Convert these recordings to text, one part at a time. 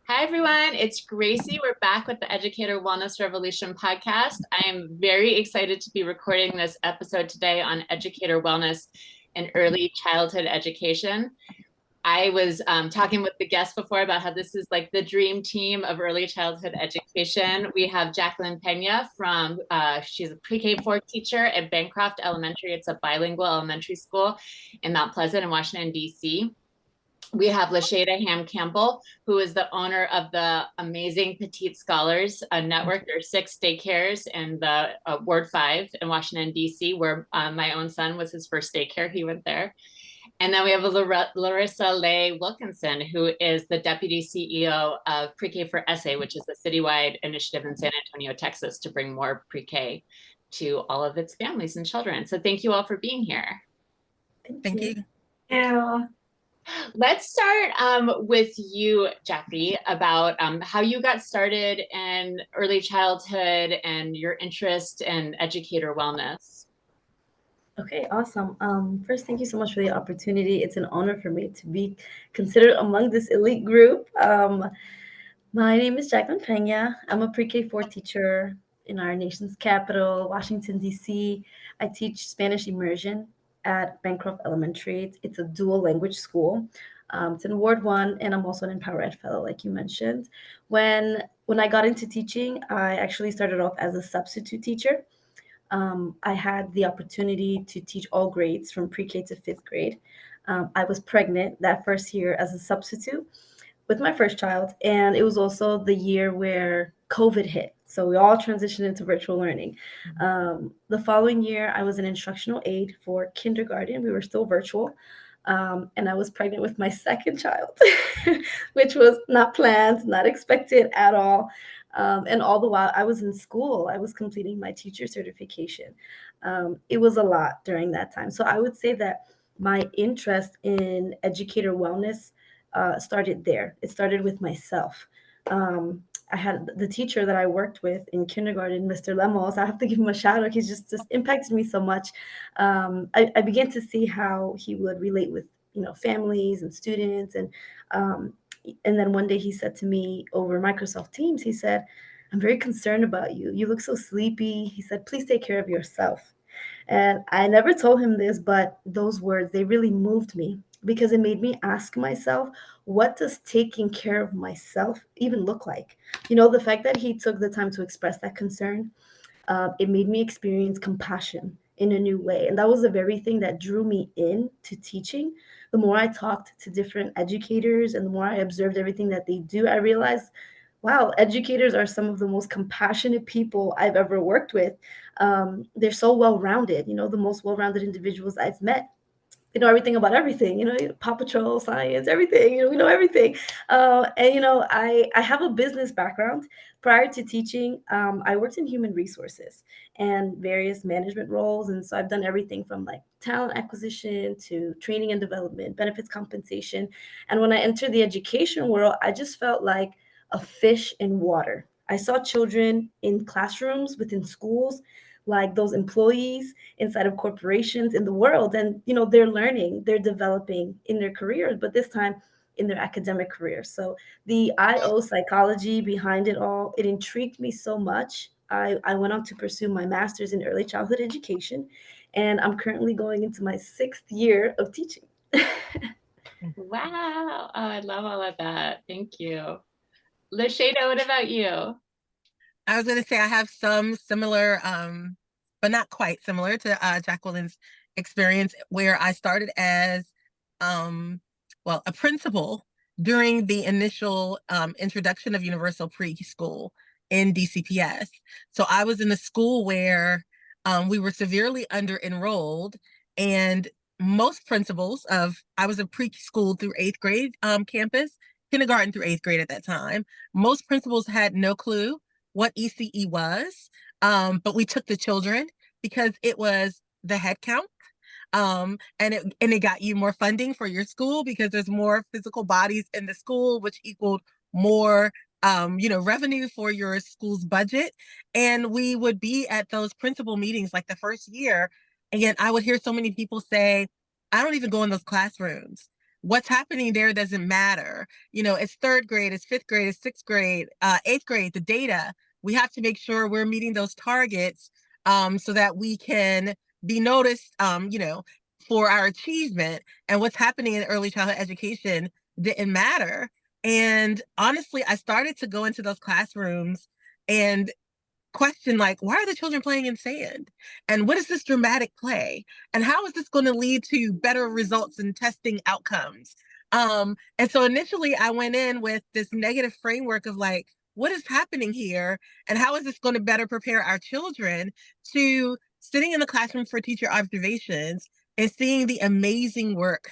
Hi, everyone. It's Gracie. We're back with the Educator Wellness Revolution podcast. I am very excited to be recording this episode today on educator wellness and early childhood education. I was talking with the guest before about how this is like the dream team of early childhood education. We have Jacqueline Pena she's a pre-K4 teacher at Bancroft Elementary. It's a bilingual elementary school in Mount Pleasant in Washington, D.C. We have Lashada Ham Campbell, who is the owner of the amazing Petite Scholars Network. There are 6 daycares in the Ward 5 in Washington, D.C., where my own son was his first daycare. He went there. And then we have Larissa Lay Wilkinson, who is the deputy CEO of PreK for SA, which is a citywide initiative in San Antonio, Texas, to bring more pre-K to all of its families and children. So thank you all for being here. Thank you. Yeah. Let's start with you, Jackie, about how you got started in early childhood and your interest in educator wellness. Okay, awesome. First, thank you so much for the opportunity. It's an honor for me to be considered among this elite group. My name is Jacqueline Pena. I'm a pre-K4 teacher in our nation's capital, Washington, D.C. I teach Spanish immersion at Bancroft Elementary. It's a dual language school. It's in Ward 1, and I'm also an Empower Ed Fellow, like you mentioned. When I got into teaching, I actually started off as a substitute teacher. I had the opportunity to teach all grades from pre-K to fifth grade. I was pregnant that first year as a substitute with my first child, and it was also the year where COVID hit. So we all transitioned into virtual learning. The following year, I was an instructional aide for kindergarten. We were still virtual. And I was pregnant with my second child, which was not planned, not expected at all. And all the while I was in school, I was completing my teacher certification. It was a lot during that time. So I would say that my interest in educator wellness started there. It started with myself. I had the teacher that I worked with in kindergarten, Mr. Lemos. I have to give him a shout out. He's just impacted me so much. I began to see how he would relate with families and students, and then one day he said to me over Microsoft Teams, he said, "I'm very concerned about you. You look so sleepy." He said, "Please take care of yourself." And I never told him this, but those words, they really moved me because it made me ask myself, what does taking care of myself even look like? The fact that he took the time to express that concern, it made me experience compassion in a new way. And that was the very thing that drew me in to teaching. The more I talked to different educators and the more I observed everything that they do, I realized, wow, educators are some of the most compassionate people I've ever worked with. They're so well rounded, the most well rounded individuals I've met. They know everything about everything, Paw Patrol, science, everything, we know everything. I have a business background. Prior to teaching, I worked in human resources and various management roles. And so I've done everything from like talent acquisition to training and development, benefits compensation. And when I entered the education world, I just felt like a fish in water. I saw children in classrooms within schools, like those employees inside of corporations in the world. And they're learning, they're developing in their careers, but this time in their academic career. So the IO psychology behind it all, it intrigued me so much. I went on to pursue my master's in early childhood education, and I'm currently going into my 6th year of teaching. Wow. Oh, I love all of that. Thank you. Lashada, what about you? I was going to say I have some similar, but not quite similar to Jacqueline's experience, where I started as, a principal during the initial introduction of universal preschool in DCPS. So I was in a school where we were severely under enrolled, and most principals I was a preschool through 8th grade campus, kindergarten through 8th grade at that time. Most principals had no clue what ECE was, but we took the children because it was the head count. And it got you more funding for your school because there's more physical bodies in the school, which equaled more revenue for your school's budget. And we would be at those principal meetings like the first year. And I would hear so many people say, I don't even go in those classrooms what's happening there doesn't matter. It's third grade, it's fifth grade, it's sixth grade, eighth grade, the data. We have to make sure we're meeting those targets so that we can be noticed, for our achievement. And what's happening in early childhood education didn't matter. And honestly, I started to go into those classrooms and question, like, why are the children playing in sand? And what is this dramatic play? And how is this going to lead to better results and testing outcomes? And so initially I went in with this negative framework of like, what is happening here? And how is this going to better prepare our children to sitting in the classroom for teacher observations and seeing the amazing work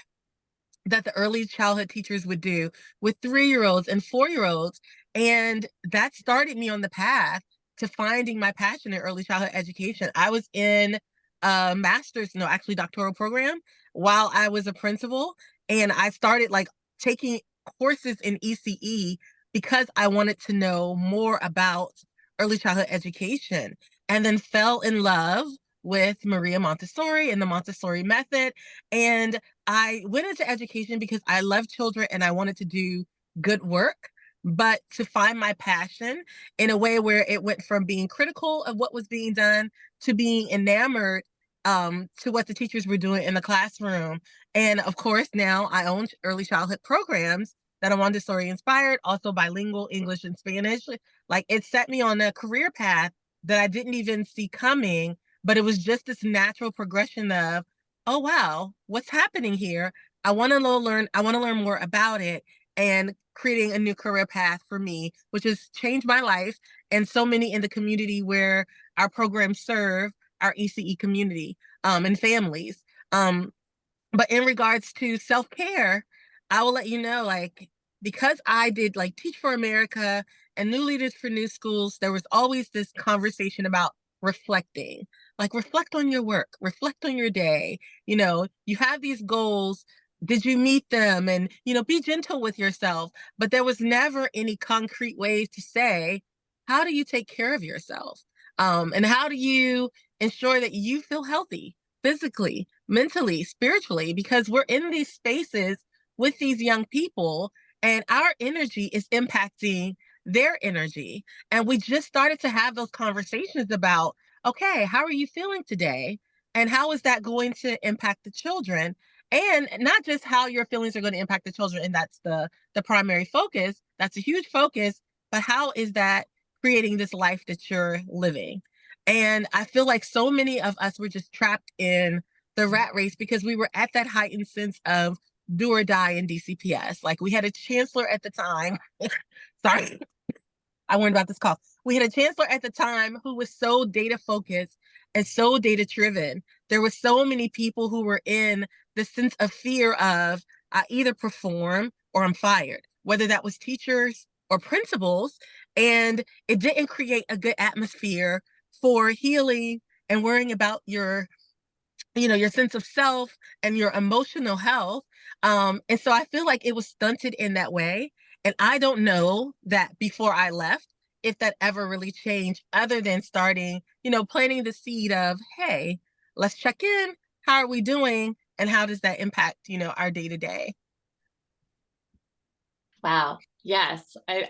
that the early childhood teachers would do with 3-year-olds and 4-year-olds. And that started me on the path to finding my passion in early childhood education. I was in a master's, no, actually doctoral program while I was a principal. And I started like taking courses in ECE because I wanted to know more about early childhood education, and then fell in love with Maria Montessori and the Montessori method. And I went into education because I love children and I wanted to do good work, but to find my passion in a way where it went from being critical of what was being done to being enamored to what the teachers were doing in the classroom. And of course, now I own early childhood programs that are Montessori inspired, also bilingual English and Spanish. Like, it set me on a career path that I didn't even see coming, but it was just this natural progression of, oh wow, what's happening here? I want to learn more about it, and creating a new career path for me, which has changed my life and so many in the community where our programs serve our ECE community and families. But in regards to self-care, I will let you know, like, because I did like Teach for America and New Leaders for New Schools, there was always this conversation about reflecting. Like, reflect on your work, reflect on your day. You have these goals. Did you meet them? And, be gentle with yourself. But there was never any concrete ways to say, how do you take care of yourself? And how do you ensure that you feel healthy physically, mentally, spiritually? Because we're in these spaces with these young people and our energy is impacting their energy. And we just started to have those conversations about, okay, how are you feeling today? And how is that going to impact the children? And not just how your feelings are going to impact the children, and that's the primary focus. That's a huge focus, but how is that creating this life that you're living? And I feel like so many of us were just trapped in the rat race because we were at that heightened sense of do or die in DCPS. Like, we had a chancellor at the time. Sorry, I warned about this call. We had a chancellor at the time who was so data focused and so data driven. There were so many people who were in the sense of fear of, I either perform or I'm fired, whether that was teachers or principals. And it didn't create a good atmosphere for healing and worrying about your sense of self and your emotional health. And so I feel like it was stunted in that way. And I don't know that before I left, if that ever really changed, other than starting, planting the seed of, hey, let's check in. How are we doing? And how does that impact, our day to day? Wow. Yes. I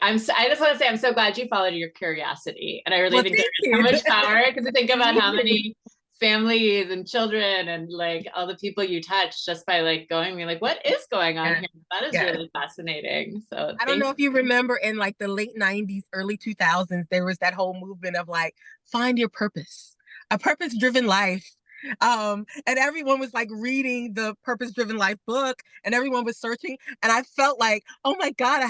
just want to say, I'm so glad you followed your curiosity. And I really think there's so much power, because I think about how many families and children and like all the people you touch just by like going, me like, what is going on here? That is really fascinating. So I don't know if you remember in like the late 90s, early 2000s, there was that whole movement of like, find your purpose, a purpose driven life. And everyone was like reading the purpose driven life book, and everyone was searching. And I felt like, oh my God,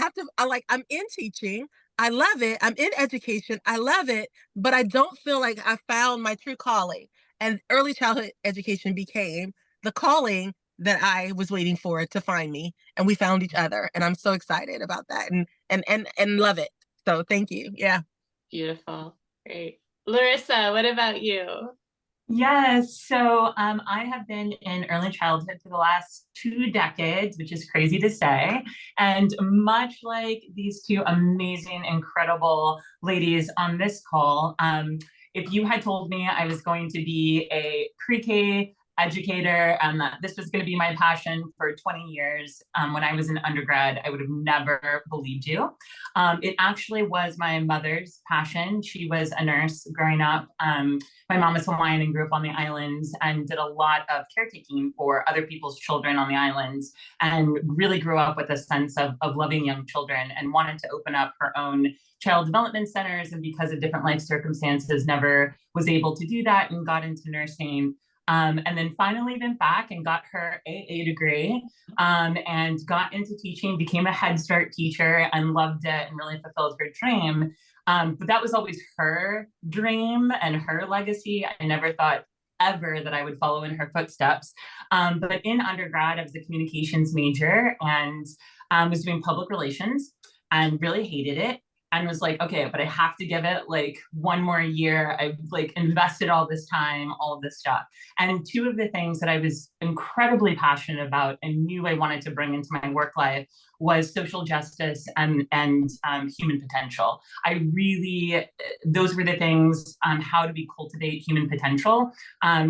I'm in teaching. I love it. I'm in education. I love it. But I don't feel like I found my true calling. And early childhood education became the calling that I was waiting for to find me. And we found each other. And I'm so excited about that and love it. So thank you. Yeah. Beautiful. Great. Larissa, what about you? Yes, so I have been in early childhood for the last 2 decades, which is crazy to say. And much like these two amazing, incredible ladies on this call, if you had told me I was going to be a pre-K educator, and that this was going to be my passion for 20 years. When I was an undergrad, I would have never believed you. It actually was my mother's passion. She was a nurse growing up. My mom is Hawaiian and grew up on the islands and did a lot of caretaking for other people's children on the islands, and really grew up with a sense of loving young children and wanted to open up her own child development centers. And because of different life circumstances, never was able to do that and got into nursing. And then finally went back and got her AA degree, and got into teaching, became a Head Start teacher and loved it and really fulfilled her dream. But that was always her dream and her legacy. I never thought ever that I would follow in her footsteps. But in undergrad, I was a communications major and was doing public relations and really hated it. And was like, okay, but I have to give it like one more year. I've like invested all this time, all of this stuff. And two of the things that I was incredibly passionate about and knew I wanted to bring into my work life was social justice and human potential. I really, those were the things, how do we cultivate human potential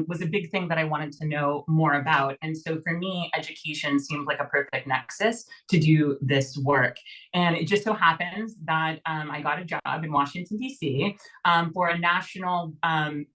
was a big thing that I wanted to know more about. And so for me, education seemed like a perfect nexus to do this work. And it just so happens that I got a job in Washington, D.C. For a national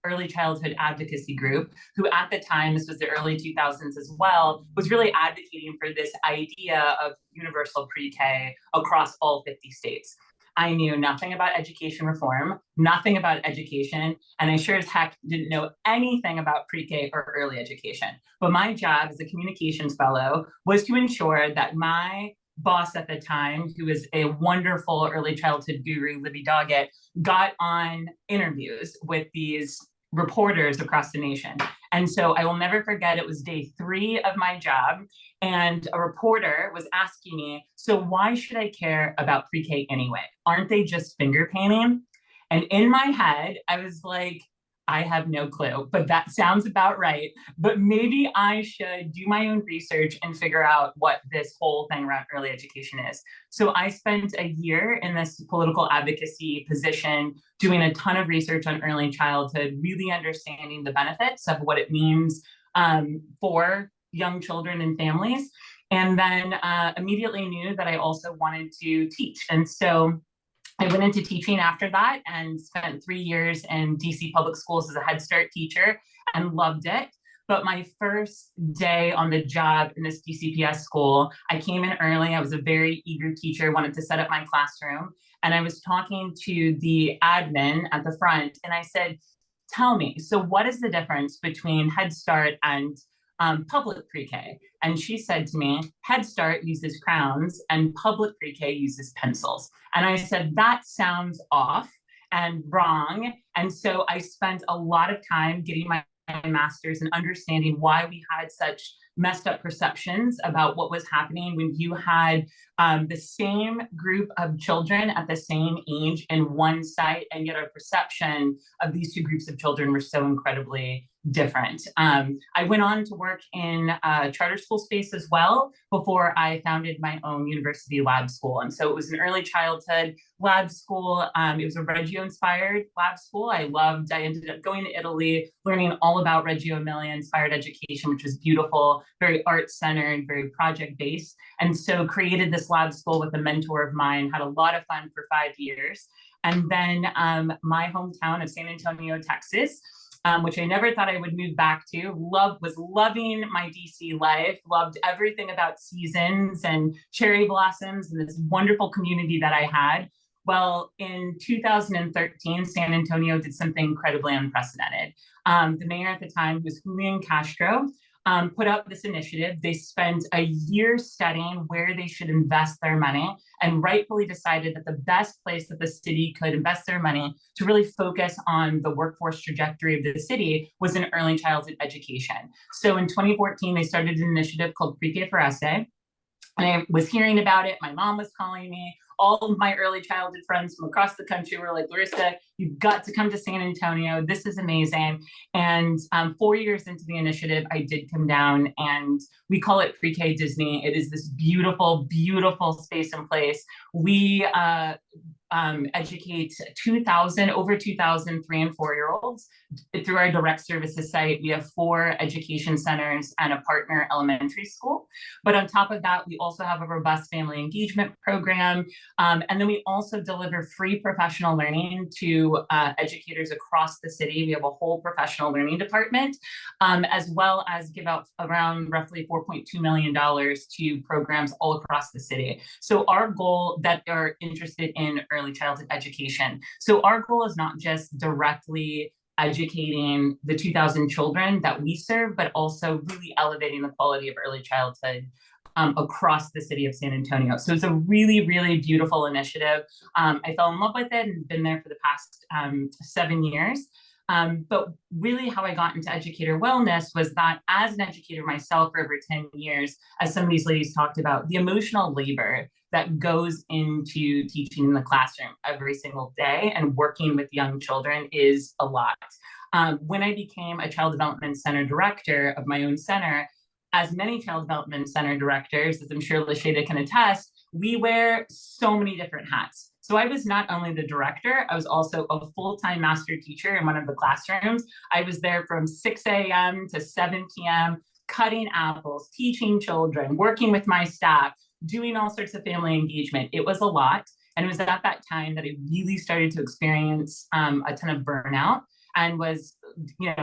early childhood advocacy group who at the time, this was the early 2000s as well, was really advocating for this idea of universal pre-K across all 50 states. I knew nothing about education reform, nothing about education, and I sure as heck didn't know anything about pre-K or early education. But my job as a communications fellow was to ensure that my boss at the time, who was a wonderful early childhood guru, Libby Doggett, got on interviews with these reporters across the nation. And so I will never forget, it was day 3 of my job, and a reporter was asking me, so why should I care about pre-K anyway? Aren't they just finger painting? And in my head, I was like, I have no clue, but that sounds about right. But maybe I should do my own research and figure out what this whole thing around early education is. So I spent a year in this political advocacy position, doing a ton of research on early childhood, really understanding the benefits of what it means for young children and families. And then immediately knew that I also wanted to teach. And so I went into teaching after that and spent 3 years in DC public schools as a Head Start teacher and loved it. But my first day on the job in this DCPS school, I came in early. I was a very eager teacher, wanted to set up my classroom. And I was talking to the admin at the front and I said, tell me, so what is the difference between Head Start and public pre-K? And she said to me, Head Start uses crowns and public pre-K uses pencils. And I said, that sounds off and wrong. And so I spent a lot of time getting my master's and understanding why we had such messed up perceptions about what was happening when you had the same group of children at the same age in one site, and yet our perception of these two groups of children were so incredibly different. I went on to work in a charter school space as well before I founded my own university lab school. And so it was an early childhood lab school. It was a Reggio-inspired lab school. I ended up going to Italy, learning all about Reggio Emilia-inspired education, which was beautiful, very art-centered, very project-based. And so created this lab school with a mentor of mine, had a lot of fun for 5 years. And then my hometown of San Antonio, Texas, which I never thought I would move back to. Was loving my DC life, loved everything about seasons and cherry blossoms and this wonderful community that I had. Well, in 2013, San Antonio did something incredibly unprecedented. The mayor at the time was Julian Castro, put up this initiative. They spent a year studying where they should invest their money and rightfully decided that the best place that the city could invest their money to really focus on the workforce trajectory of the city was in early childhood education. So in 2014, they started an initiative called PreK for Essay. And I was hearing about it. My mom was calling me. All of my early childhood friends from across the country were like, Larissa, you've got to come to San Antonio. This is amazing. And 4 years into the initiative, I did come down, and we call it PreK Disney. It is this beautiful, beautiful space and place. We educate over 2,000 3 and 4-year-olds. Through our direct services site, we have 4 education centers and a partner elementary school. But on top of that, we also have a robust family engagement program. And then we also deliver free professional learning to educators across the city. We have a whole professional learning department, as well as give out around roughly $4.2 million to programs all across the city. So our goal that are interested in early childhood education. So our goal is not just directly educating the 2,000 children that we serve, but also really elevating the quality of early childhood across the city of San Antonio. So it's a really, really beautiful initiative. I fell in love with it and been there for the past 7 years. But really how I got into educator wellness was that as an educator myself for over 10 years, as some of these ladies talked about, the emotional labor that goes into teaching in the classroom every single day and working with young children is a lot. When I became a child development center director of my own center, as many child development center directors, as I'm sure Lashada can attest, we wear so many different hats. So I was not only the director, I was also a full-time master teacher in one of the classrooms. I was there from 6 a.m. to 7 p.m., cutting apples, teaching children, working with my staff, doing all sorts of family engagement. It was a lot. And it was at that time that I really started to experience a ton of burnout and was,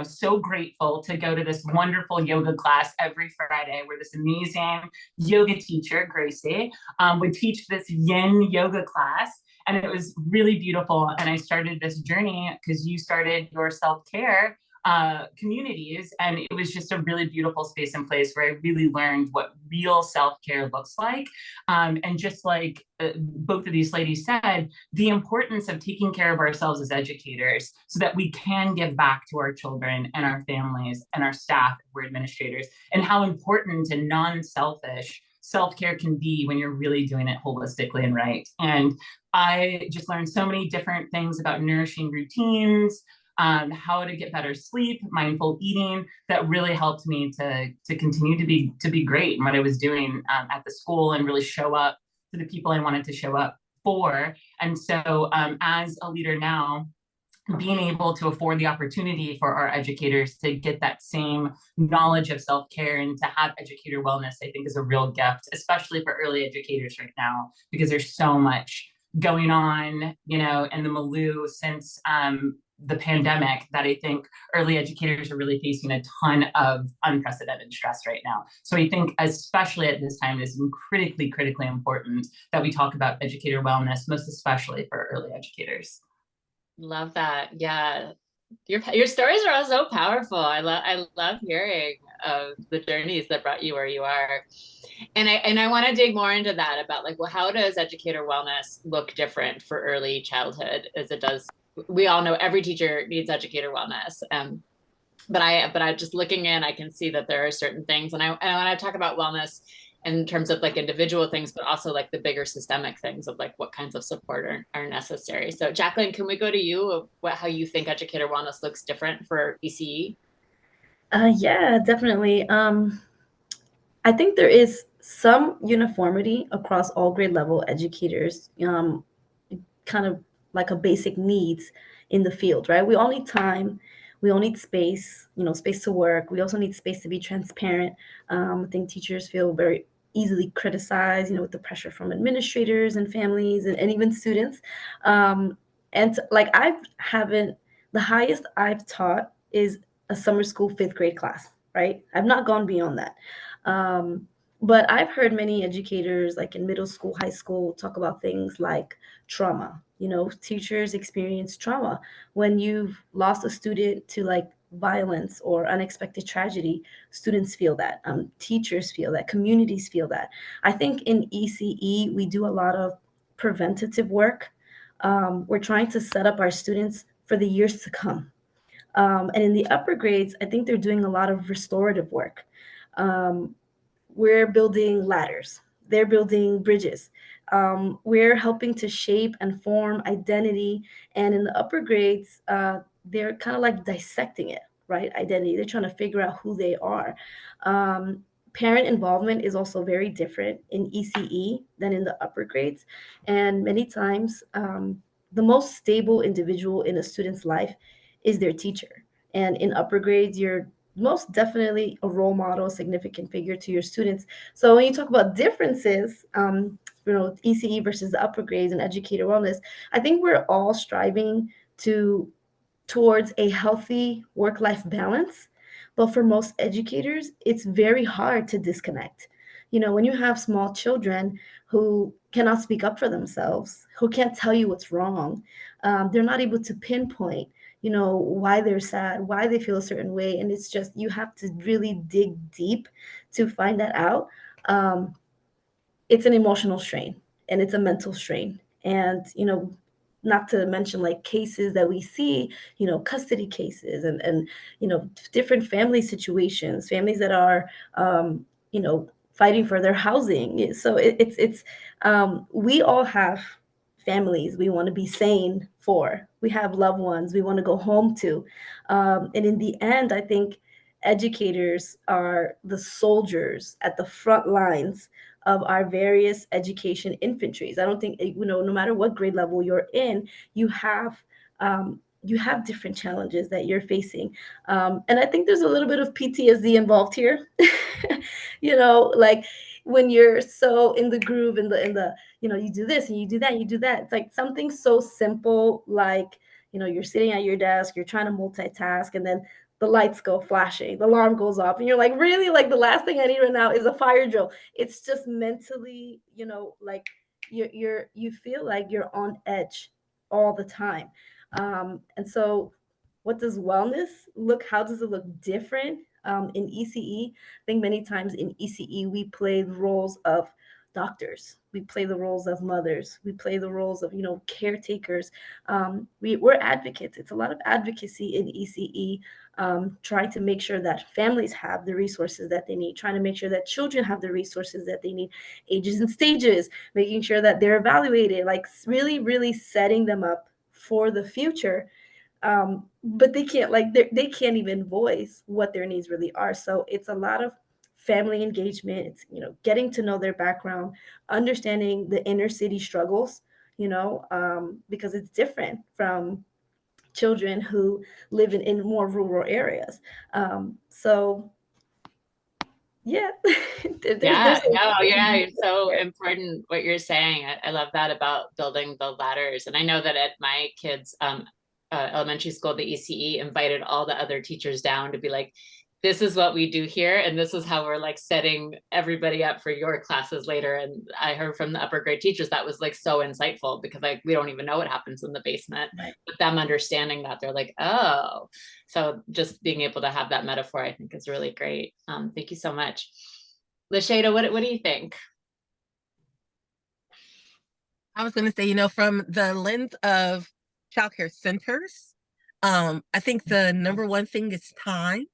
so grateful to go to this wonderful yoga class every Friday where this amazing yoga teacher, Gracie, would teach this yin yoga class. And it was really beautiful. And I started this journey because you started your self-care communities. And it was just a really beautiful space and place where I really learned what real self-care looks like. And just like both of these ladies said, the importance of taking care of ourselves as educators so that we can give back to our children and our families and our staff, we're administrators, and how important and non-selfish self-care can be when you're really doing it holistically and right. And I just learned so many different things about nourishing routines, how to get better sleep, mindful eating, that really helped me to continue to be great in what I was doing at the school and really show up for the people I wanted to show up for. And so as a leader now, being able to afford the opportunity for our educators to get that same knowledge of self-care and to have educator wellness, I think is a real gift, especially for early educators right now, because there's so much going on, in the milieu since the pandemic that I think early educators are really facing a ton of unprecedented stress right now. So I think especially at this time, it's critically important that we talk about educator wellness, most especially for early educators. Love that. Yeah. Your stories are all so powerful. I love hearing of the journeys that brought you where you are. And I want to dig more into that about well, how does educator wellness look different for early childhood as it does? We all know every teacher needs educator wellness. But I just looking in, I can see that there are certain things. And when I talk about wellness in terms of individual things, but also the bigger systemic things of what kinds of support are necessary. So Jacqueline, can we go to you how you think educator wellness looks different for ECE? Yeah, definitely. I think there is some uniformity across all grade level educators, kind of like a basic needs in the field, right? We all need time. We all need space, space to work. We also need space to be transparent. I think teachers feel very easily criticized, with the pressure from administrators and families and even students. And the highest I've taught is a summer school 5th grade class, right? I've not gone beyond that. But I've heard many educators in middle school, high school, talk about things like trauma. Teachers experience trauma when you've lost a student to violence or unexpected tragedy. Students feel that, teachers feel that, communities feel that. I think in ECE, we do a lot of preventative work. We're trying to set up our students for the years to come. And in the upper grades, I think they're doing a lot of restorative work. We're building ladders. They're building bridges. We're helping to shape and form identity. And in the upper grades, they're kind of dissecting it, right? Identity. They're trying to figure out who they are. parent involvement is also very different in ECE than in the upper grades. And many times, the most stable individual in a student's life is their teacher. And in upper grades, you're most definitely a role model, a significant figure to your students. So when you talk about differences, ECE versus the upper grades and educator wellness, I think we're all striving towards a healthy work-life balance. But for most educators, it's very hard to disconnect. When you have small children who cannot speak up for themselves, who can't tell you what's wrong, they're not able to pinpoint, why they're sad, why they feel a certain way. And it's just, you have to really dig deep to find that out. It's an emotional strain and it's a mental strain. And, not to mention like cases that we see, custody cases and different family situations, families that are, fighting for their housing. So we all have families we want to be sane for. We have loved ones we want to go home to. And in the end, I think educators are the soldiers at the front lines of our various education infantries. I don't think, no matter what grade level you're in, you have different challenges that you're facing. And I think there's a little bit of PTSD involved here. Like when you're so in the groove, in the you do this and you do that and you do that. It's like something so simple, like, you're sitting at your desk, you're trying to multitask, and then the lights go flashing, the alarm goes off, and you're like, really? Like, the last thing I need right now is a fire drill. It's just mentally, like you feel like you're on edge all the time. And so what does wellness look? How does it look different in ECE? I think many times in ECE, we play the roles of doctors, we play the roles of mothers, we play the roles of, caretakers. We're advocates. It's a lot of advocacy in ECE, trying to make sure that families have the resources that they need, trying to make sure that children have the resources that they need, ages and stages, making sure that they're evaluated, like really, really setting them up for the future. But they can't, like, they can't even voice what their needs really are. So it's a lot of family engagement. It's, getting to know their background, understanding the inner city struggles, because it's different from children who live in more rural areas. So yeah. Yeah, no, yeah, it's so important what you're saying. I love that about building the ladders. And I know that at my kids' elementary school, the ECE invited all the other teachers down to be like, this is what we do here, and this is how we're like setting everybody up for your classes later. And I heard from the upper grade teachers that was like so insightful, because like we don't even know what happens in the basement. Right. But them understanding that, they're like, oh, so just being able to have that metaphor, I think, is really great. Thank you so much. Lashada, what do you think? I was going to say, from the lens of childcare centers, I think the number one thing is time.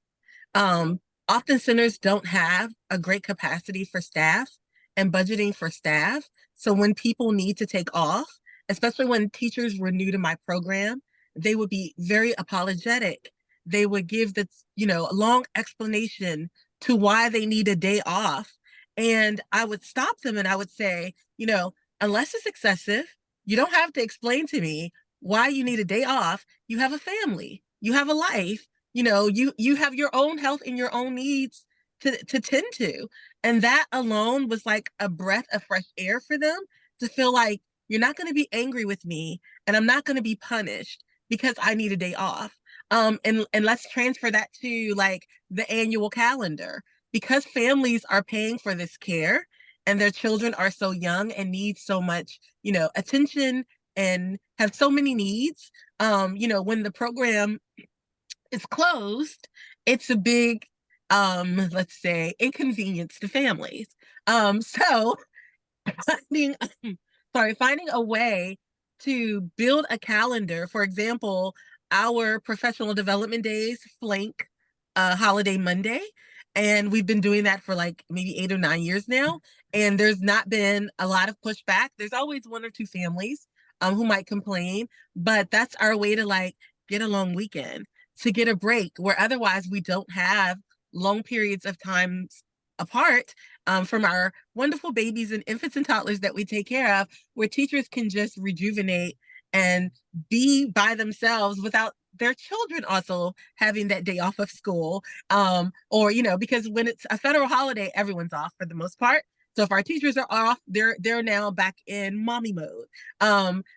Often centers don't have a great capacity for staff and budgeting for staff. So when people need to take off, especially when teachers were new to my program, they would be very apologetic. They would give a long explanation to why they need a day off. And I would stop them and I would say, unless it's excessive, you don't have to explain to me why you need a day off. You have a family, you have a life, you have your own health and your own needs to tend to. And that alone was like a breath of fresh air for them, to feel like you're not going to be angry with me and I'm not going to be punished because I need a day off. And let's transfer that to like the annual calendar, because families are paying for this care and their children are so young and need so much, attention and have so many needs. When the program is closed, it's a big, let's say, inconvenience to families. So finding, finding a way to build a calendar. For example, our professional development days flank Holiday Monday, and we've been doing that for like maybe 8 or 9 years now. And there's not been a lot of pushback. There's always one or two families who might complain, but that's our way to like get a long weekend, to get a break, where otherwise we don't have long periods of time apart from our wonderful babies and infants and toddlers that we take care of, where teachers can just rejuvenate and be by themselves without their children also having that day off of school. Or, because when it's a federal holiday, everyone's off for the most part. So if our teachers are off, they're now back in mommy mode.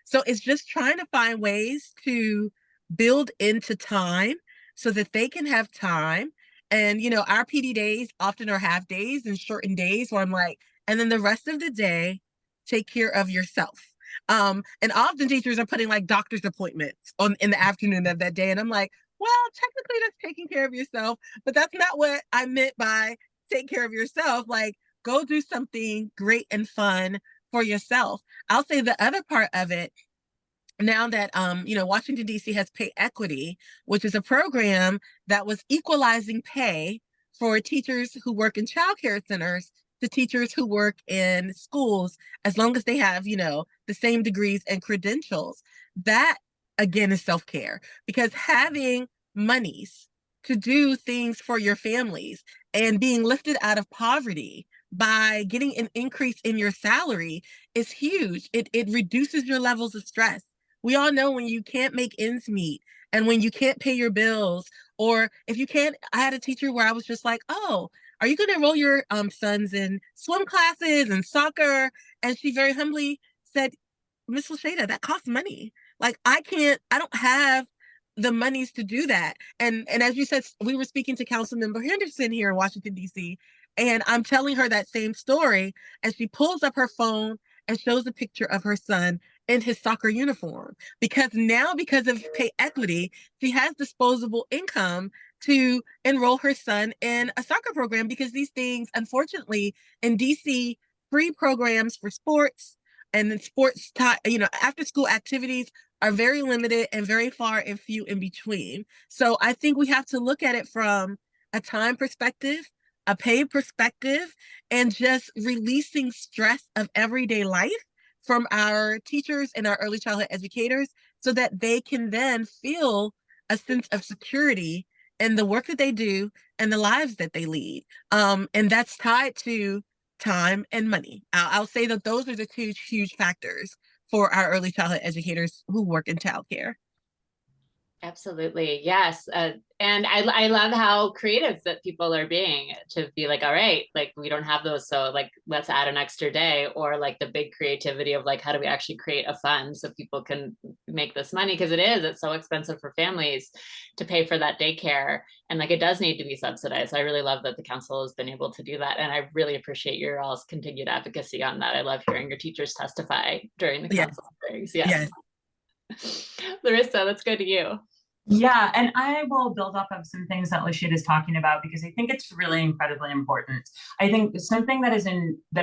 So it's just trying to find ways to build into time so that they can have time. And our PD days often are half days and shortened days where I'm like, and then the rest of the day, take care of yourself. And often teachers are putting like doctor's appointments in the afternoon of that day. And I'm like, well, technically that's taking care of yourself, but that's not what I meant by take care of yourself. Like, go do something great and fun for yourself. I'll say the other part of it, now that Washington D.C. has pay equity, which is a program that was equalizing pay for teachers who work in childcare centers to teachers who work in schools, as long as they have the same degrees and credentials. That again is self-care, because having monies to do things for your families and being lifted out of poverty by getting an increase in your salary is huge. It reduces your levels of stress. We all know when you can't make ends meet and when you can't pay your bills, or if you can't. I had a teacher where I was just like, oh, are you going to enroll your sons in swim classes and soccer? And she very humbly said, Miss Lashada, that costs money. Like, I don't have the monies to do that. And as you said, we were speaking to Councilmember Henderson here in Washington, D.C., and I'm telling her that same story, and she pulls up her phone and shows a picture of her son in his soccer uniform. Because of pay equity, she has disposable income to enroll her son in a soccer program, because these things, unfortunately, in DC, free programs for sports and then after school activities are very limited and very far and few in between. So I think we have to look at it from a time perspective, a pay perspective, and just releasing stress of everyday life from our teachers and our early childhood educators, so that they can then feel a sense of security in the work that they do and the lives that they lead. And that's tied to time and money. I'll say that those are the two huge factors for our early childhood educators who work in childcare. Absolutely. Yes. And I love how creative that people are being to be like, all right, like we don't have those. So like, let's add an extra day, or like the big creativity of like, how do we actually create a fund so people can make this money? Because it's so expensive for families to pay for that daycare. And like, it does need to be subsidized. So I really love that the council has been able to do that. And I really appreciate your all's continued advocacy on that. I love hearing your teachers testify during the council hearings. Yes. Larissa, let's go to you. Yeah, and I will build off of some things that Lashida is talking about, because I think it's really incredibly important. I think something that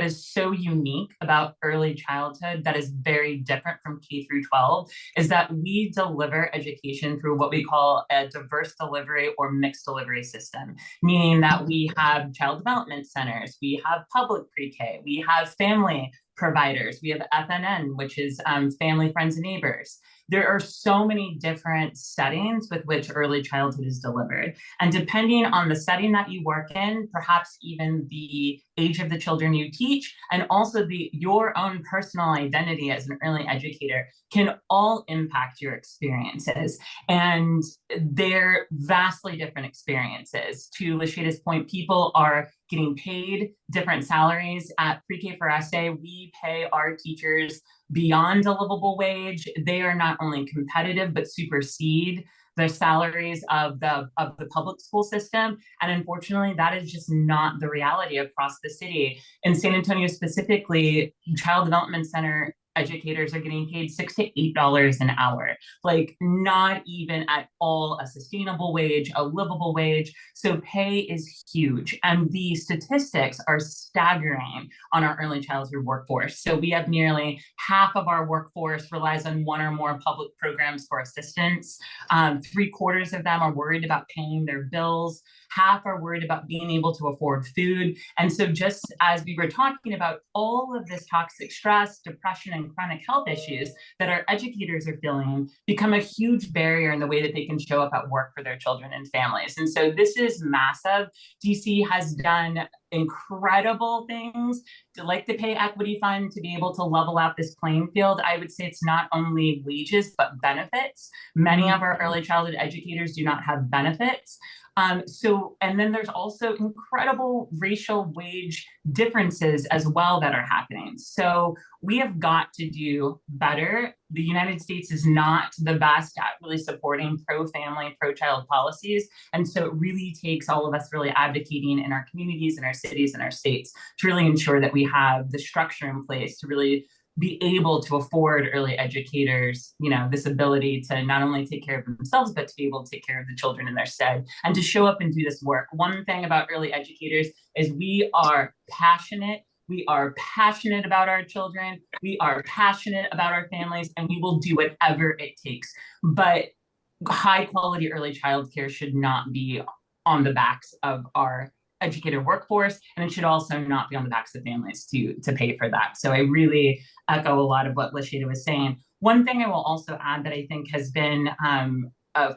is so unique about early childhood that is very different from K through 12 is that we deliver education through what we call a diverse delivery or mixed delivery system, meaning that we have child development centers, we have public pre-K, we have family providers, we have FNN, which is family, friends, and neighbors. There are so many different settings with which early childhood is delivered. And depending on the setting that you work in, perhaps even the age of the children you teach, and also your own personal identity as an early educator, can all impact your experiences. And they're vastly different experiences. To Lashida's point, people are getting paid different salaries. At PreK for SA, we pay our teachers beyond a livable wage. They are not only competitive, but supersede the salaries of the public school system. And unfortunately, that is just not the reality across the city. In San Antonio specifically, child development center educators are getting paid $6 to $8 an hour, like not even at all a sustainable wage, a livable wage. So pay is huge. And the statistics are staggering on our early childhood workforce. So we have nearly half of our workforce relies on one or more public programs for assistance. 3/4 of them are worried about paying their bills. Half are worried about being able to afford food. And so just as we were talking about all of this toxic stress, depression, and chronic health issues that our educators are feeling become a huge barrier in the way that they can show up at work for their children and families. And so this is massive. DC has done incredible things, like the pay equity fund, to be able to level out this playing field. I would say it's not only wages, but benefits. Many of our early childhood educators do not have benefits. And then there's also incredible racial wage differences as well that are happening. So we have got to do better. The United States is not the best at really supporting pro-family, pro-child policies. And so it really takes all of us really advocating in our communities, in our cities, and our states to really ensure that we have the structure in place to really be able to afford early educators, this ability to not only take care of themselves, but to be able to take care of the children in their stead and to show up and do this work. One thing about early educators is we are passionate. We are passionate about our children. We are passionate about our families, and we will do whatever it takes. But high quality early childcare should not be on the backs of our educator workforce, and it should also not be on the backs of families to pay for that. So I really echo a lot of what Lashida was saying. One thing I will also add that I think has been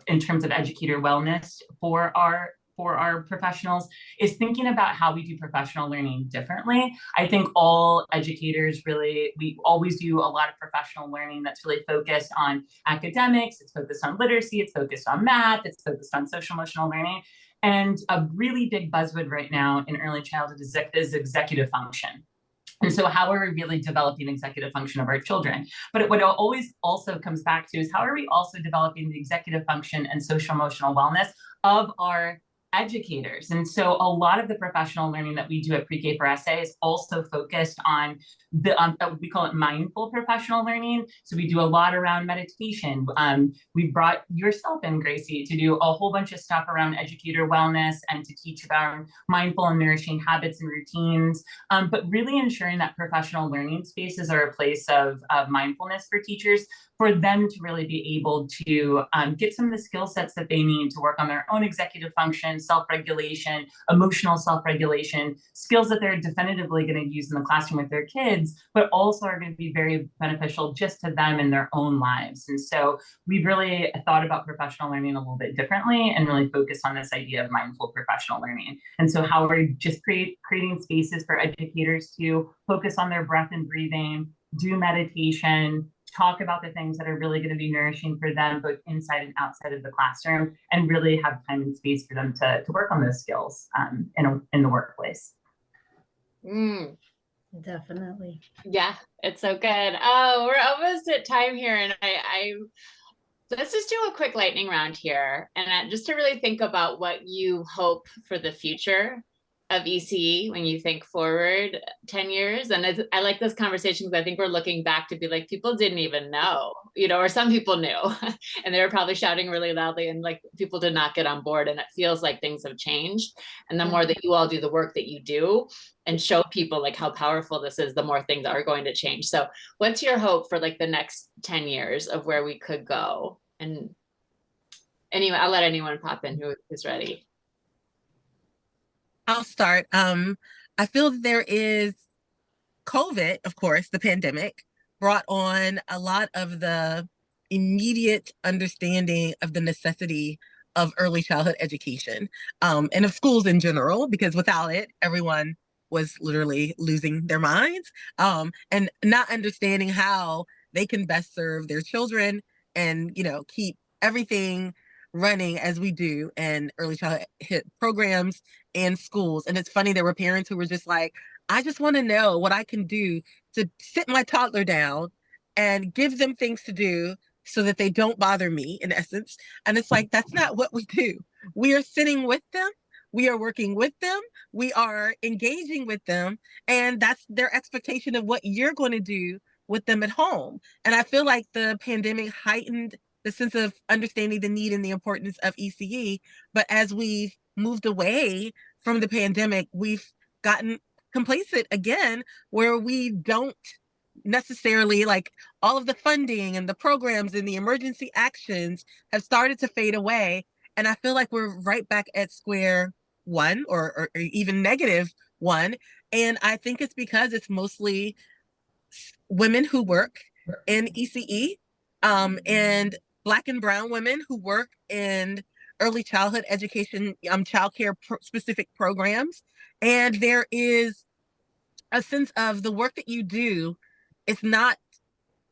in terms of educator wellness for our professionals is thinking about how we do professional learning differently. I think all educators we always do a lot of professional learning that's really focused on academics, it's focused on literacy, it's focused on math, it's focused on social emotional learning. And a really big buzzword right now in early childhood is executive function. And so how are we really developing executive function of our children? But what it always also comes back to is how are we also developing the executive function and social emotional wellness of our educators? And so a lot of the professional learning that we do at PreK for SA is also focused on we call it mindful professional learning. So we do a lot around meditation. We brought yourself in, Gracie, to do a whole bunch of stuff around educator wellness and to teach about mindful and nourishing habits and routines, but really ensuring that professional learning spaces are a place of mindfulness for teachers, for them to really be able to get some of the skill sets that they need to work on their own executive function, self-regulation, emotional self-regulation, skills that they're definitively going to use in the classroom with their kids, but also are going to be very beneficial just to them in their own lives. And so we've really thought about professional learning a little bit differently and really focused on this idea of mindful professional learning. And so how are we just creating spaces for educators to focus on their breath and breathing, do meditation, talk about the things that are really going to be nourishing for them, both inside and outside of the classroom, and really have time and space for them to work on those skills in the workplace. Definitely. Yeah, it's so good. Oh, we're almost at time here, and let's just do a quick lightning round here, and just to really think about what you hope for the future of ECE when you think forward 10 years. And I like this conversation because I think we're looking back to be like, people didn't even know, or some people knew and they were probably shouting really loudly and like people did not get on board. And it feels like things have changed. And the more that you all do the work that you do and show people like how powerful this is, the more things are going to change. So what's your hope for like the next 10 years of where we could go? And anyway, I'll let anyone pop in who is ready. I'll start. I feel that there is COVID, of course, the pandemic brought on a lot of the immediate understanding of the necessity of early childhood education, and of schools in general, because without it, everyone was literally losing their minds, and not understanding how they can best serve their children and, keep everything running as we do in early childhood programs and schools. And it's funny, there were parents who were just like, I just want to know what I can do to sit my toddler down and give them things to do so that they don't bother me, in essence. And it's like, that's not what we do. We are sitting with them. We are working with them. We are engaging with them. And that's their expectation of what you're going to do with them at home. And I feel like the pandemic heightened the sense of understanding the need and the importance of ECE. But as we've moved away from the pandemic, we've gotten complacent again, where we don't necessarily, like, all of the funding and the programs and the emergency actions have started to fade away. And I feel like we're right back at square one or even -1. And I think it's because it's mostly women who work in ECE, and Black and brown women who work in early childhood education, childcare specific programs. And there is a sense of the work that you do. It's not,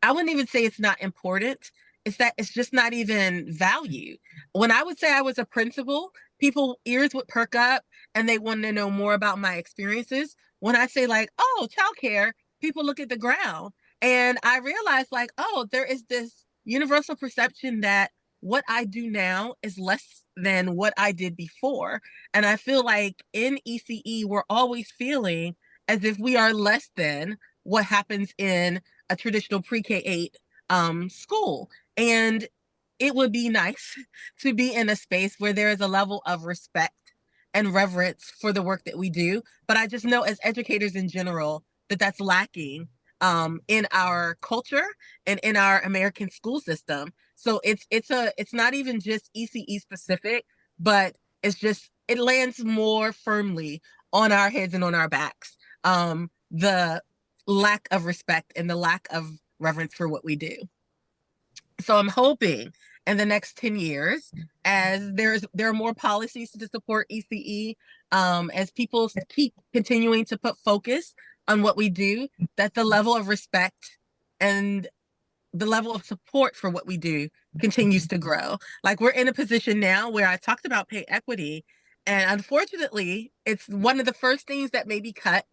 I wouldn't even say it's not important. It's that it's just not even valued. When I would say I was a principal, people ears would perk up and they wanted to know more about my experiences. When I say like, oh, childcare, people look at the ground. And I realized like, oh, there is this universal perception that what I do now is less than what I did before. And I feel like in ECE, we're always feeling as if we are less than what happens in a traditional pre-K-8 school. And it would be nice to be in a space where there is a level of respect and reverence for the work that we do. But I just know as educators in general that that's lacking in our culture and in our American school system. So it's not even just ECE specific, but it lands more firmly on our heads and on our backs. The lack of respect and the lack of reverence for what we do. So I'm hoping in the next 10 years, as there are more policies to support ECE, as people keep continuing to put focus on what we do, that the level of respect and the level of support for what we do continues to grow. Like we're in a position now where I talked about pay equity, and unfortunately, it's one of the first things that may be cut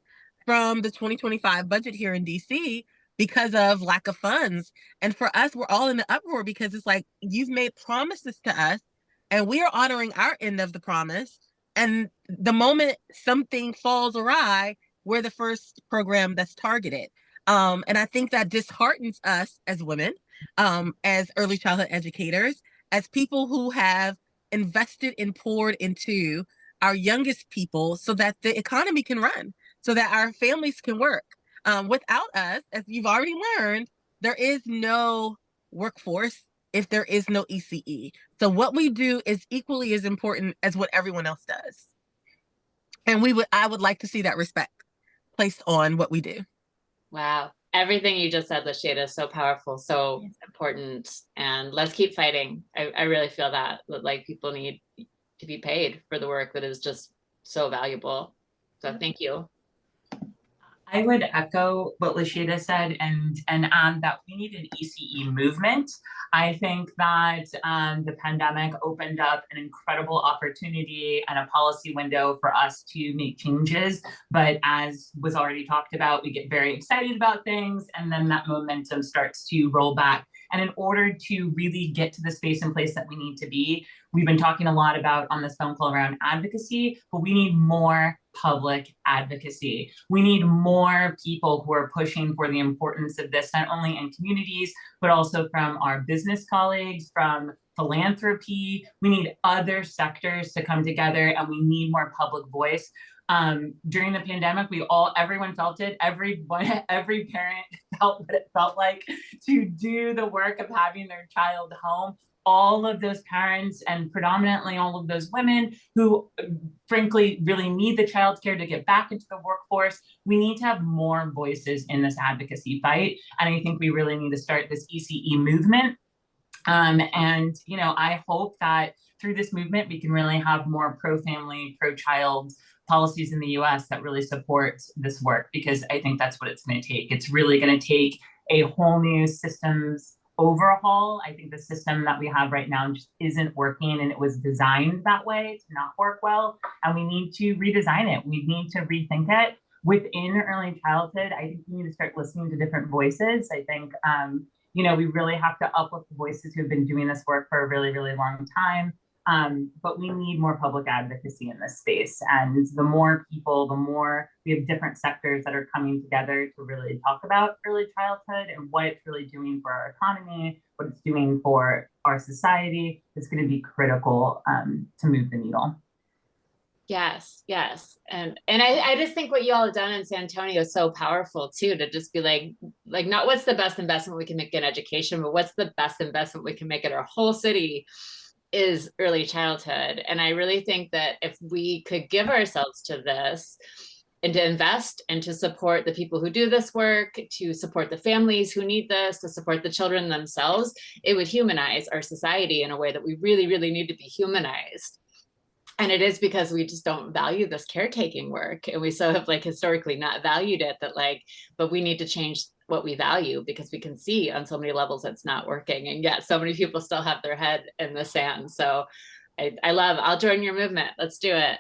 from the 2025 budget here in DC because of lack of funds. And for us, we're all in the uproar because it's like, you've made promises to us and we are honoring our end of the promise. And the moment something falls awry, we're the first program that's targeted. And I think that disheartens us as women, as early childhood educators, as people who have invested and poured into our youngest people so that the economy can run, so that our families can work. Without us, as you've already learned, there is no workforce if there is no ECE. So what we do is equally as important as what everyone else does. And I would like to see that respect placed on what we do. Wow. Everything you just said, Lashada, is so powerful, so important. And let's keep fighting. I really feel that like people need to be paid for the work that is just so valuable. So thank you. I would echo what Lashada said and add that we need an ECE movement. I think that the pandemic opened up an incredible opportunity and a policy window for us to make changes. But as was already talked about, we get very excited about things and then that momentum starts to roll back. And in order to really get to the space and place that we need to be, we've been talking a lot about on this phone call around advocacy, but we need more public advocacy. We need more people who are pushing for the importance of this, not only in communities, but also from our business colleagues, from philanthropy. We need other sectors to come together and we need more public voice. During the pandemic, everyone felt it. Every parent felt what it felt like to do the work of having their child home. All of those parents and predominantly all of those women who frankly really need the childcare to get back into the workforce, we need to have more voices in this advocacy fight. And I think we really need to start this ECE movement. And, I hope that through this movement, we can really have more pro-family, pro-child policies in the US that really support this work, because I think that's what it's going to take. It's really going to take a whole new systems overhaul. I think the system that we have right now just isn't working, and it was designed that way to not work well. And we need to redesign it. We need to rethink it. Within early childhood, I think we need to start listening to different voices. I think, we really have to uplift the voices who have been doing this work for a really, really long time. But we need more public advocacy in this space. And the more people, the more we have different sectors that are coming together to really talk about early childhood and what it's really doing for our economy, what it's doing for our society, is going to be critical to move the needle. Yes. And I just think what you all have done in San Antonio is so powerful too, to just be like not what's the best investment we can make in education, but what's the best investment we can make in our whole city is early childhood. And I really think that if we could give ourselves to this, and to invest and to support the people who do this work, to support the families who need this, to support the children themselves, it would humanize our society in a way that we really, really need to be humanized. And it is because we just don't value this caretaking work. And we so have like historically not valued it, that like, but we need to change what we value, because we can see on so many levels it's not working. And yet so many people still have their head in the sand. So I'll join your movement. Let's do it.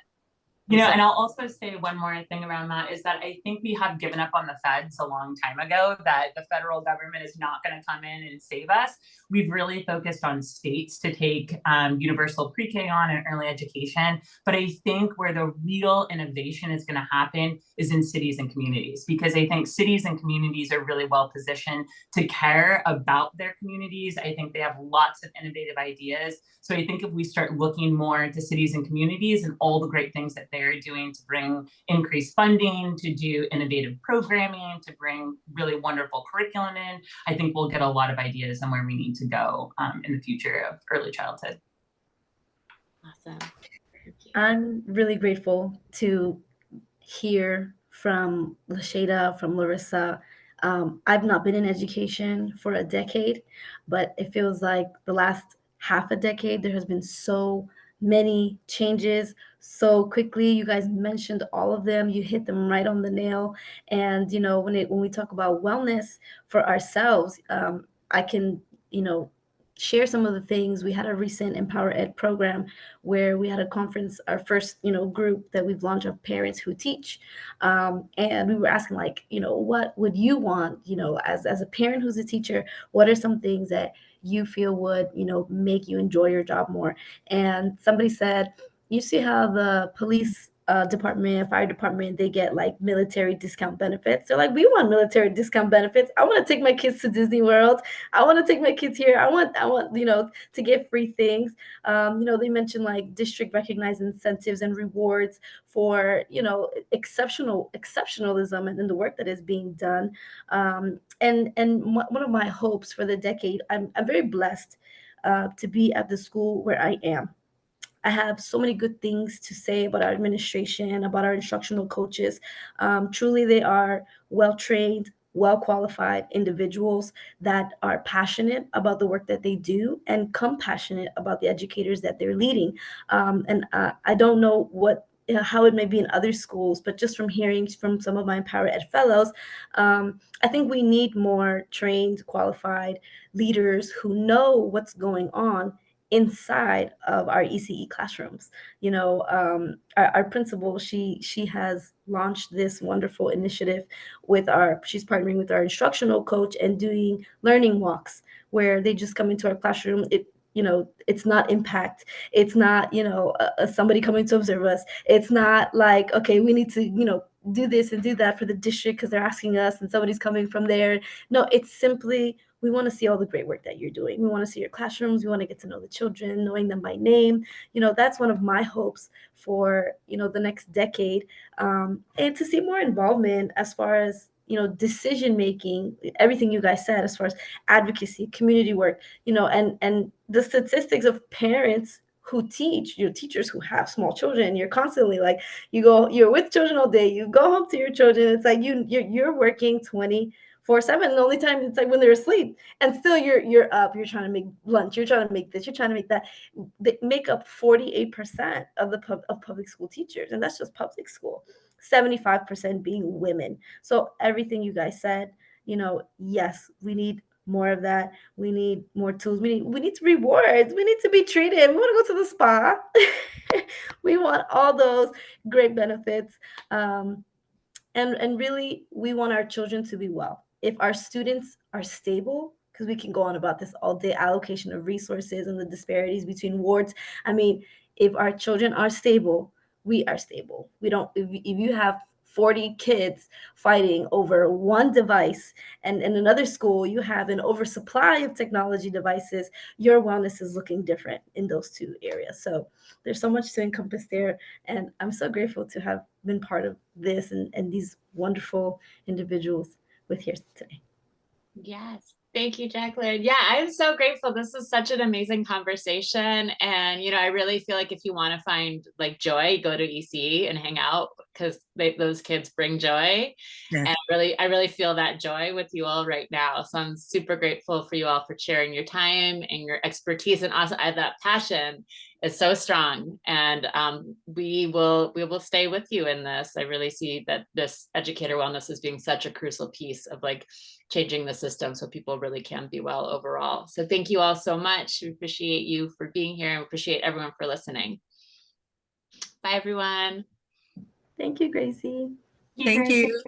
You know, and I'll also say one more thing around that is that I think we have given up on the feds a long time ago, that the federal government is not going to come in and save us. We've really focused on states to take universal pre-K on and early education. But I think where the real innovation is going to happen is in cities and communities, because I think cities and communities are really well positioned to care about their communities. I think they have lots of innovative ideas. So I think if we start looking more to cities and communities and all the great things that they're doing to bring increased funding, to do innovative programming, to bring really wonderful curriculum in, I think we'll get a lot of ideas on where we need to go in the future of early childhood. Awesome. I'm really grateful to hear from Lashada, from Larissa. I've not been in education for a decade, but it feels like the last half a decade, there has been so many changes so quickly. You guys mentioned all of them. You hit them right on the nail. And, you know, when we talk about wellness for ourselves, I can, you know, share some of the things. We had a recent Empower Ed program where we had a conference, our first, you know, group that we've launched of parents who teach. And we were asking, like, you know, what would you want, you know, as a parent who's a teacher, what are some things that you feel would, you know, make you enjoy your job more? And somebody said, you see how the police department, fire department, they get like military discount benefits. They're like, we want military discount benefits. I want to take my kids to Disney World. I want to take my kids here. I want, you know, to get free things. You know, they mentioned like district recognized incentives and rewards for, you know, exceptionalism and the work that is being done. And one of my hopes for the decade, I'm very blessed to be at the school where I am. I have so many good things to say about our administration, about our instructional coaches. Truly, they are well trained, well qualified individuals that are passionate about the work that they do and compassionate about the educators that they're leading. And I don't know how it may be in other schools, but just from hearing from some of my Empower Ed fellows, I think we need more trained, qualified leaders who know what's going on inside of our ECE classrooms. You know, our principal, she has launched this wonderful initiative she's partnering with our instructional coach and doing learning walks where they just come into our classroom. You know, it's not impact. It's not, you know, somebody coming to observe us. It's not like, okay, we need to, you know, do this and do that for the district because they're asking us and somebody's coming from there. No, it's simply, we want to see all the great work that you're doing. We want to see your classrooms. We want to get to know the children, knowing them by name. You know, that's one of my hopes for, you know, the next decade, and to see more involvement as far as, you know, decision making, everything you guys said as far as advocacy, community work, you know, and the statistics of parents who teach, you know, teachers who have small children. You're constantly like, you're with children all day. You go home to your children. It's like you're working 24/7. The only time it's like when they're asleep, and still you're up. You're trying to make lunch. You're trying to make this. You're trying to make that. They make up 48% of of public school teachers, and that's just public school. 75% being women. So everything you guys said, you know, yes, we need more of that. We need more tools. We need rewards. We need to be treated. We want to go to the spa. We want all those great benefits. And really, we want our children to be well. If our students are stable, because we can go on about this all day, allocation of resources and the disparities between wards. I mean, if our children are stable, we are stable. We don't, if you have 40 kids fighting over one device, and in another school you have an oversupply of technology devices, your wellness is looking different in those two areas. So there's so much to encompass there, and I'm so grateful to have been part of this and these wonderful individuals with here today. Yes. Thank you, Jacqueline. Yeah, I'm so grateful. This is such an amazing conversation. And, you know, I really feel like if you want to find like joy, go to EC and hang out because those kids bring joy. Yes. And I really feel that joy with you all right now. So I'm super grateful for you all for sharing your time and your expertise, and also that passion is so strong. And we will stay with you in this. I really see that this educator wellness is being such a crucial piece of like changing the system so people really can be well overall. So thank you all so much. We appreciate you for being here and appreciate everyone for listening. Bye, everyone. Thank you, Gracie. Thank you.